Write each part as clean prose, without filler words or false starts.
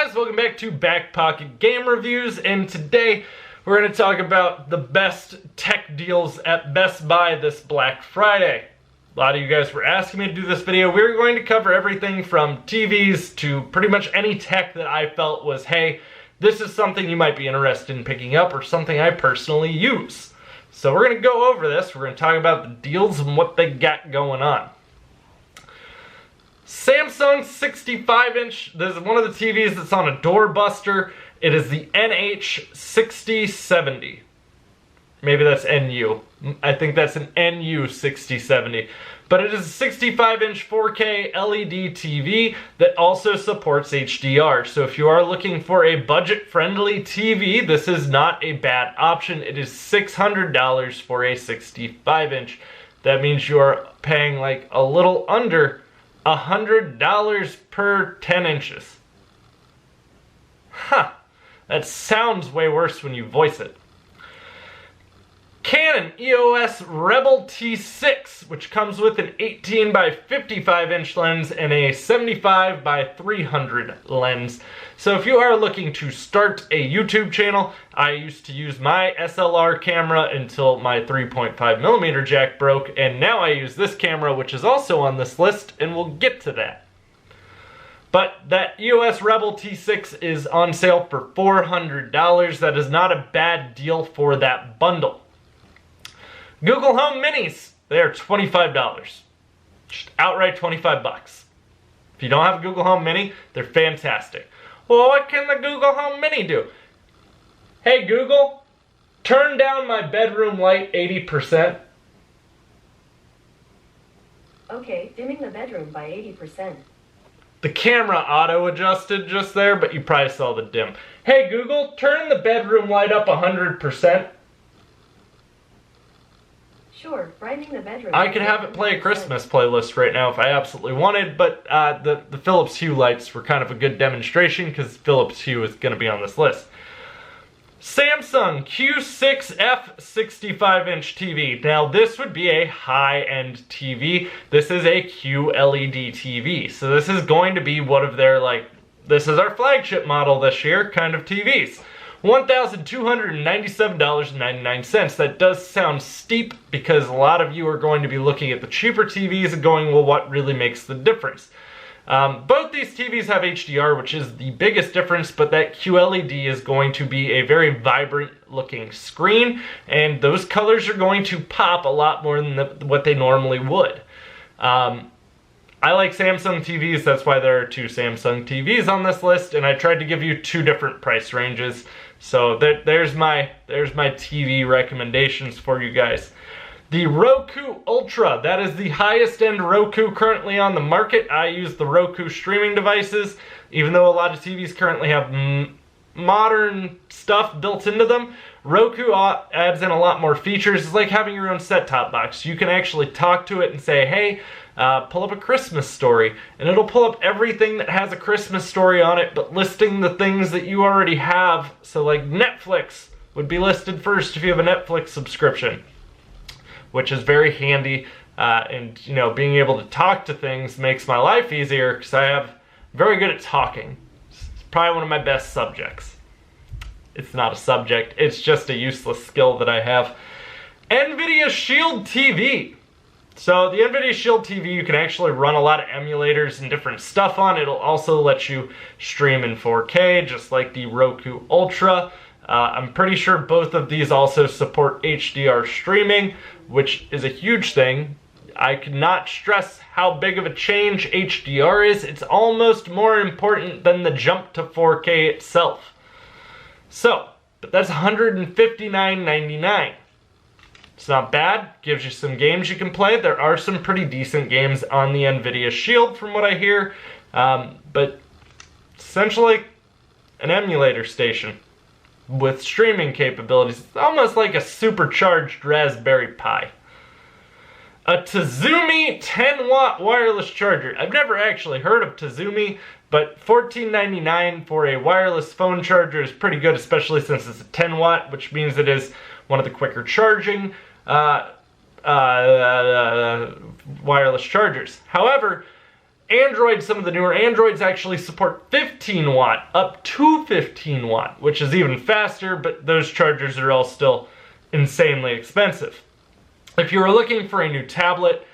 guys, welcome back to Back Pocket Game Reviews, and today we're going to talk about the best tech deals at Best Buy this Black Friday. A lot of you guys were asking me to do this video. We're going to cover everything from TVs to pretty much any tech that I felt was, hey, this is something you might be interested in picking up or something I personally use. So we're going to go over this. We're going to talk about the deals and what they got going on. Samsung 65-inch, this is one of the TVs that's on a doorbuster. It is the NH6070. Maybe that's NU. I think that's an NU 6070. But it is a 65-inch 4K LED TV that also supports HDR. So if you are looking for a budget-friendly TV, this is not a bad option. It is $600 for a 65-inch. That means you are paying like a little under $100 per 10 inches. Huh. That sounds way worse when you voice it. Canon EOS Rebel T6, which comes with an 18 by 55 inch lens and a 75 by 300 lens. So if you are looking to start a YouTube channel, I used to use my SLR camera until my 3.5mm jack broke, and now I use this camera, which is also on this list, and we'll get to that. But that EOS Rebel T6 is on sale for $400. That is not a bad deal for that bundle. Google Home Minis, they are $25. Just outright 25 bucks. If you don't have a Google Home Mini, they're fantastic. Well, what can the Google Home Mini do? Hey Google, turn down my bedroom light 80%. Okay, dimming the bedroom by 80%. The camera auto-adjusted just there, but you probably saw the dim. Hey Google, turn the bedroom light up 100%. Sure, brightening the bedroom. I could have it play a Christmas playlist right now if I absolutely wanted, but the Philips Hue lights were kind of a good demonstration because Philips Hue is going to be on this list. Samsung Q6F 65-inch TV. Now this would be a high-end TV. This is a QLED TV. So this is going to be one of their, this is our flagship model this year kind of TVs. $1,297.99. That does sound steep because a lot of you are going to be looking at the cheaper TVs and going, well, what really makes the difference? Both these TVs have HDR, which is the biggest difference, but that QLED is going to be a very vibrant looking screen, and those colors are going to pop a lot more than what they normally would. I like Samsung TVs, that's why there are two Samsung TVs on this list, and I tried to give you two different price ranges. So there's my TV recommendations for you guys. The Roku Ultra, that is the highest end Roku currently on the market. I use the Roku streaming devices, even though a lot of TVs currently have modern stuff built into them. Roku adds in a lot more features. It's like having your own set-top box. You can actually talk to it and say, hey, pull up a Christmas story, and it'll pull up everything that has a Christmas story on it, but listing the things that you already have. So like Netflix would be listed first if you have a Netflix subscription, which is very handy, and you know, being able to talk to things makes my life easier because I'm very good at talking. It's probably one of my best subjects. It's not a subject, it's just a useless skill that I have. Nvidia Shield TV. So the Nvidia Shield TV, you can actually run a lot of emulators and different stuff on. It'll also let you stream in 4K, just like the Roku Ultra. I'm pretty sure both of these also support HDR streaming, which is a huge thing. I cannot stress how big of a change HDR is. It's almost more important than the jump to 4K itself. So, but that's $159.99. It's not bad, gives you some games you can play. There are some pretty decent games on the Nvidia Shield from what I hear, but essentially an emulator station with streaming capabilities. It's almost like a supercharged Raspberry Pi. A Zoomy 10-watt wireless charger. I've never actually heard of Zoomy, but $14.99 for a wireless phone charger is pretty good, especially since it's a 10-watt, which means it is one of the quicker charging wireless chargers. However, Android, some of the newer Androids actually support 15 watt, up to 15 watt, which is even faster, but those chargers are all still insanely expensive. If you were looking for a new tablet,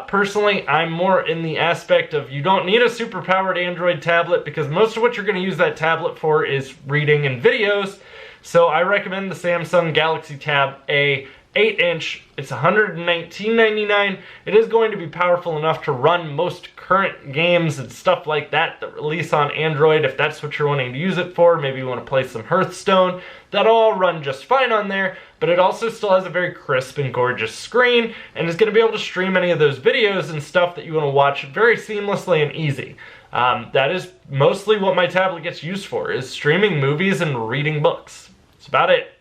personally, I'm more in the aspect of you don't need a super powered Android tablet because most of what you're going to use that tablet for is reading and videos. So I recommend the Samsung Galaxy Tab A 8-inch. It's $119.99. It is going to be powerful enough to run most current games and stuff like that that release on Android if that's what you're wanting to use it for. Maybe you want to play some Hearthstone. That'll all run just fine on there, but it also still has a very crisp and gorgeous screen and is going to be able to stream any of those videos and stuff that you want to watch very seamlessly and easy. That is mostly what my tablet gets used for, is streaming movies and reading books. That's about it.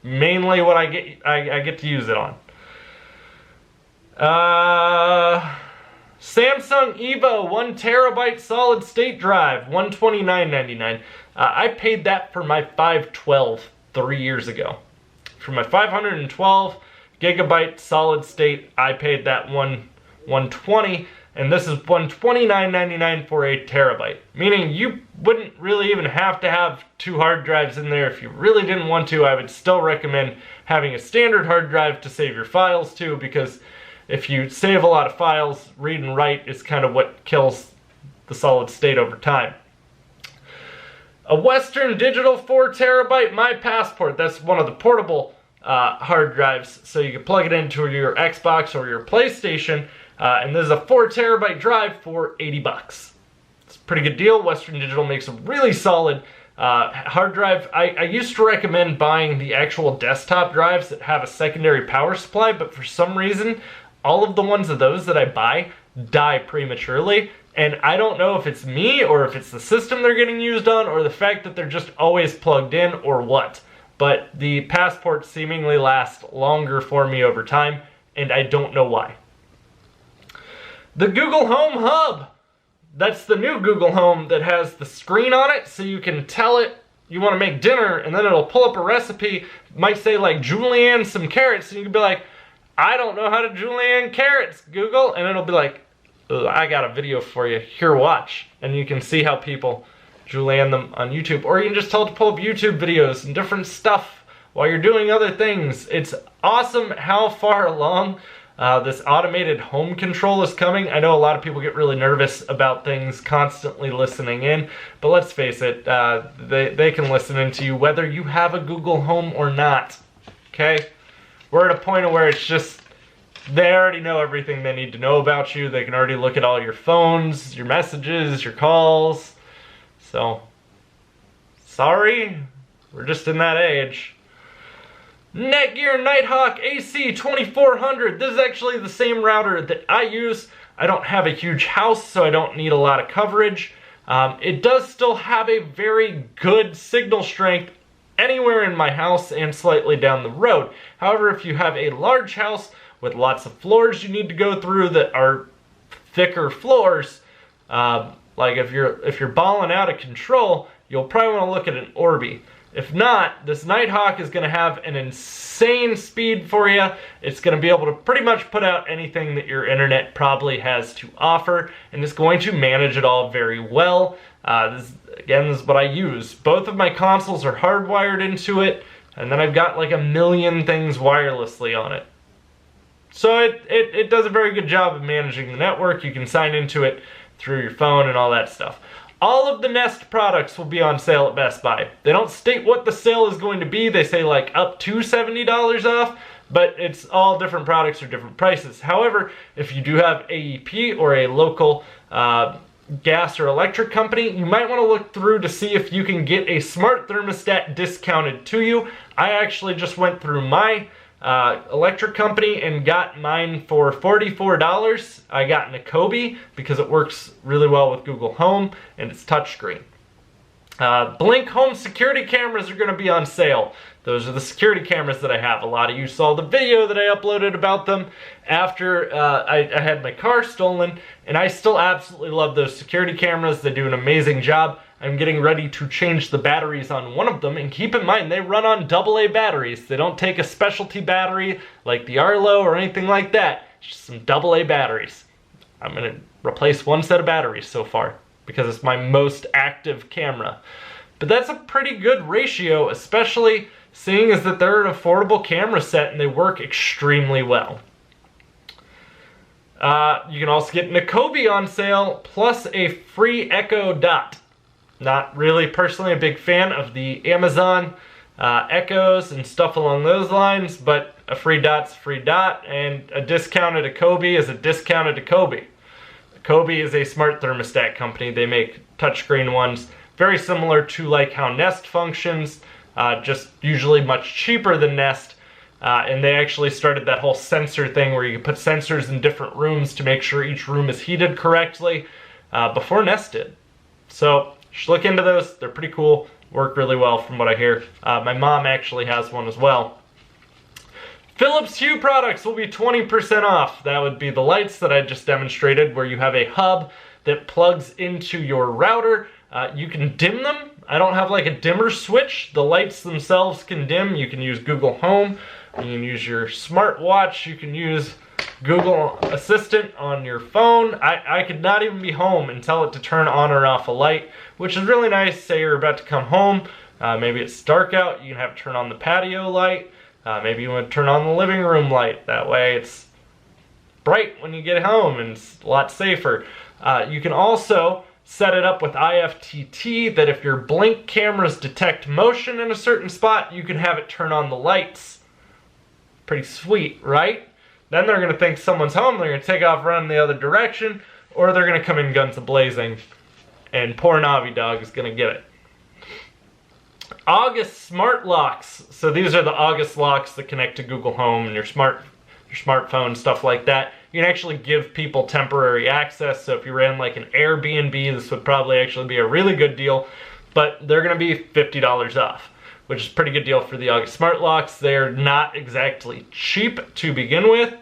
Mainly what I get to use it on. Samsung Evo 1 terabyte solid state drive, $129.99. I paid that for my 512 3 years ago. For my 512 gigabyte solid state, I paid that $120, and this is $129.99 for a terabyte. Meaning you wouldn't really even have to have 2 hard drives in there if you really didn't want to. I would still recommend having a standard hard drive to save your files to, because if you save a lot of files, read and write is kind of what kills the solid state over time. A Western Digital 4 terabyte My Passport. That's one of the portable hard drives, so you can plug it into your Xbox or your PlayStation. And this is a 4 terabyte drive for 80 bucks. It's a pretty good deal. Western Digital makes a really solid hard drive. I used to recommend buying the actual desktop drives that have a secondary power supply, but for some reason, all of the ones of those that I buy die prematurely. And I don't know if it's me or if it's the system they're getting used on or the fact that they're just always plugged in or what. But the Passport seemingly lasts longer for me over time, and I don't know why. The Google Home Hub. That's the new Google Home that has the screen on it, so you can tell it you want to make dinner, and then it'll pull up a recipe. It might say like julienne some carrots, and you can be like, I don't know how to julienne carrots, Google, and it'll be like, I got a video for you, here, watch. And you can see how people julienne them on YouTube, or you can just tell it to pull up YouTube videos and different stuff while you're doing other things. It's awesome how far along this automated home control is coming. I know a lot of people get really nervous about things constantly listening in, but let's face it, they can listen into you whether you have a Google Home or not, okay? We're at a point where it's just, they already know everything they need to know about you. They can already look at all your phones, your messages, your calls. So, sorry, we're just in that age. Netgear Nighthawk AC2400. This is actually the same router that I use. I don't have a huge house, so I don't need a lot of coverage. It does still have a very good signal strength anywhere in my house and slightly down the road. However, if you have a large house with lots of floors you need to go through that are thicker floors, like if you're balling out of control, you'll probably want to look at an Orbi. If not, this Nighthawk is going to have an insane speed for you. It's going to be able to pretty much put out anything that your internet probably has to offer, and it's going to manage it all very well. This is what I use. Both of my consoles are hardwired into it, and then I've got like a million things wirelessly on it. So it does a very good job of managing the network. You can sign into it through your phone and all that stuff. All of the Nest products will be on sale at Best Buy. They don't state what the sale is going to be. They say like up to $70 off, but it's all different products or different prices. However, if you do have AEP or a local gas or electric company, you might want to look through to see if you can get a smart thermostat discounted to you. I actually just went through my electric company and got mine for $44. I got an Ecobee because it works really well with Google Home and it's touchscreen. Blink home security cameras are going to be on sale. Those are the security cameras that I have. A lot of you saw the video that I uploaded about them after I had my car stolen, and I still absolutely love those security cameras. They do an amazing job. I'm getting ready to change the batteries on one of them, and keep in mind they run on AA batteries. They don't take a specialty battery like the Arlo or anything like that. It's just some AA batteries. I'm gonna replace one set of batteries so far because it's my most active camera. But that's a pretty good ratio, especially seeing as that they're an affordable camera set and they work extremely well. You can also get Nakobe on sale, plus a free Echo Dot. Not really personally a big fan of the Amazon Echoes and stuff along those lines, but a free dot's a free dot, and a discounted Akobe is a discounted Akobe. Akobe is a smart thermostat company. They make touchscreen ones, very similar to like how Nest functions, just usually much cheaper than Nest. And they actually started that whole sensor thing where you can put sensors in different rooms to make sure each room is heated correctly before Nest did. So you should look into those. They're pretty cool. Work really well from what I hear. My mom actually has one as well. Philips Hue products will be 20% off. That would be the lights that I just demonstrated where you have a hub that plugs into your router. You can dim them. I don't have like a dimmer switch. The lights themselves can dim. You can use Google Home. You can use your smartwatch. You can use Google Assistant on your phone. I could not even be home and tell it to turn on or off a light, which is really nice. Say you're about to come home. Maybe it's dark out. You can have it turn on the patio light. Maybe you want to turn on the living room light. That way it's bright when you get home and it's a lot safer. You can also set it up with IFTT that if your blink cameras detect motion in a certain spot, you can have it turn on the lights. Pretty sweet, right? Then they're going to think someone's home, they're going to take off running the other direction, or they're going to come in guns a-blazing, and poor Navi Dog is going to get it. August smart locks. So these are the August locks that connect to Google Home and your smartphone, stuff like that. You can actually give people temporary access, so if you ran like an Airbnb, this would probably actually be a really good deal, but they're going to be $50 off, which is a pretty good deal for the August smart locks. They're not exactly cheap to begin with.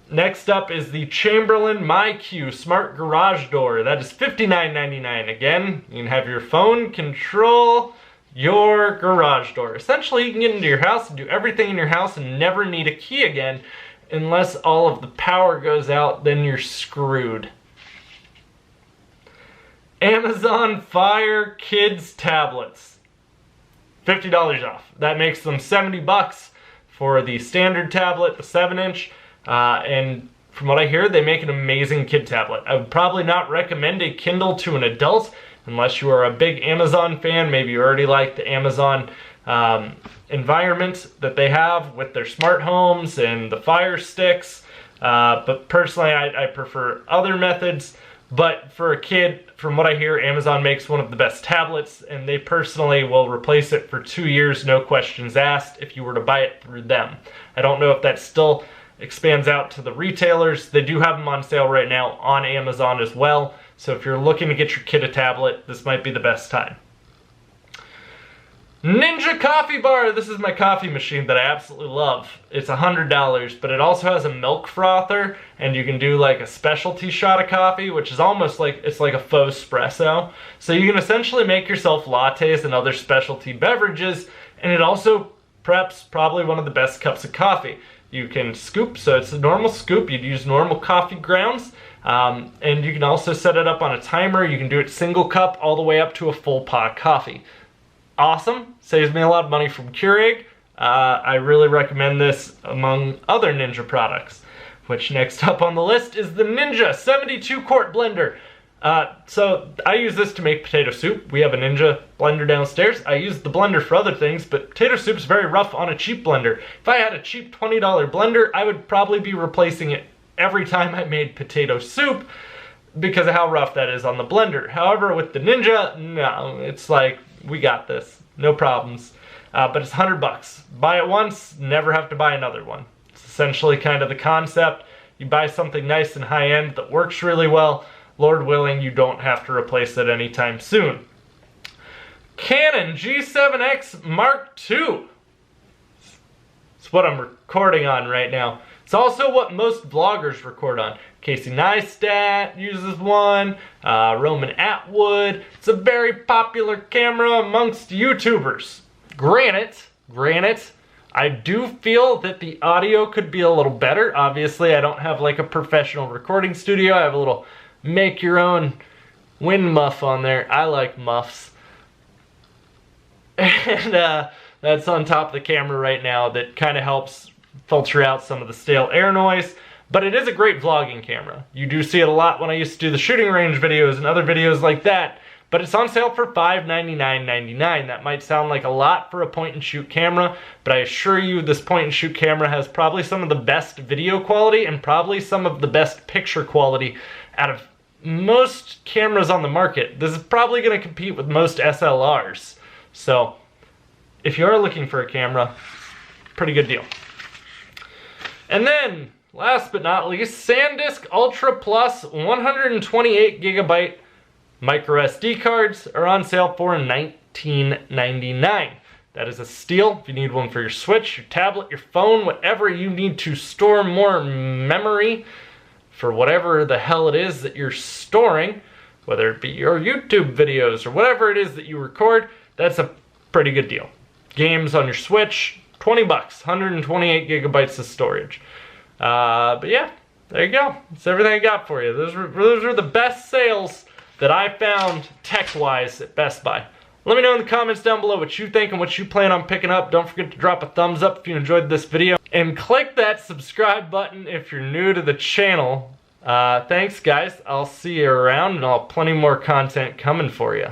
Next up is the Chamberlain MyQ Smart Garage Door. That is $59.99. Again, you can have your phone control your garage door. Essentially, you can get into your house and do everything in your house and never need a key again. Unless all of the power goes out, then you're screwed. Amazon Fire Kids tablets. $50 off. That makes them $70 for the standard tablet, the 7-inch. And from what I hear, they make an amazing kid tablet. I would probably not recommend a Kindle to an adult unless you are a big Amazon fan. Maybe you already like the Amazon environment that they have with their smart homes and the Fire Sticks. But personally, I prefer other methods. But for a kid, from what I hear, Amazon makes one of the best tablets, and they personally will replace it for 2 years, no questions asked, if you were to buy it through them. I don't know if that still expands out to the retailers. They do have them on sale right now on Amazon as well. So if you're looking to get your kid a tablet, this might be the best time. Ninja Coffee Bar. This is my coffee machine that I absolutely love. It's $100, but it also has a milk frother, and you can do like a specialty shot of coffee, which is almost like, it's like a faux espresso. So you can essentially make yourself lattes and other specialty beverages, and it also preps probably one of the best cups of coffee. You can scoop, so it's a normal scoop. You'd use normal coffee grounds, and you can also set it up on a timer. You can do it single cup all the way up to a full pot coffee. Awesome. Saves me a lot of money from Keurig. I really recommend this among other Ninja products. Which next up on the list is the Ninja 72 quart blender. So I use this to make potato soup. We have a Ninja blender downstairs. I use the blender for other things, but potato soup's very rough on a cheap blender. If I had a cheap $20 blender, I would probably be replacing it every time I made potato soup because of how rough that is on the blender. However, with the Ninja, no, it's like, we got this, no problems. But it's $100. Buy it once, never have to buy another one. It's essentially kind of the concept. You buy something nice and high-end that works really well. Lord willing, you don't have to replace it anytime soon. Canon G7X Mark II. It's what I'm recording on right now. It's also what most vloggers record on. Casey Neistat uses one, Roman Atwood. It's a very popular camera amongst YouTubers. Granted, I do feel that the audio could be a little better. Obviously, I don't have like a professional recording studio. I have a little make your own wind muff on there. I like muffs. And that's on top of the camera right now. That kind of helps filter out some of the stale air noise. But it is a great vlogging camera. You do see it a lot when I used to do the shooting range videos and other videos like that. But it's on sale for $599.99. That might sound like a lot for a point-and-shoot camera, but I assure you this point-and-shoot camera has probably some of the best video quality and probably some of the best picture quality out of most cameras on the market. This is probably going to compete with most SLRs. So, if you are looking for a camera, pretty good deal. And then, last but not least, SanDisk Ultra Plus 128GB micro SD cards are on sale for $19.99. That is a steal if you need one for your Switch, your tablet, your phone, whatever you need to store more memory for whatever the hell it is that you're storing, whether it be your YouTube videos or whatever it is that you record. That's a pretty good deal. Games on your Switch, 20 bucks, 128 gigabytes of storage. But yeah, there you go. That's everything I got for you. Those are the best sales that I found tech-wise at Best Buy. Let me know in the comments down below what you think and what you plan on picking up. Don't forget to drop a thumbs up if you enjoyed this video. And click that subscribe button if you're new to the channel. Thanks guys. I'll see you around and I'll have plenty more content coming for you.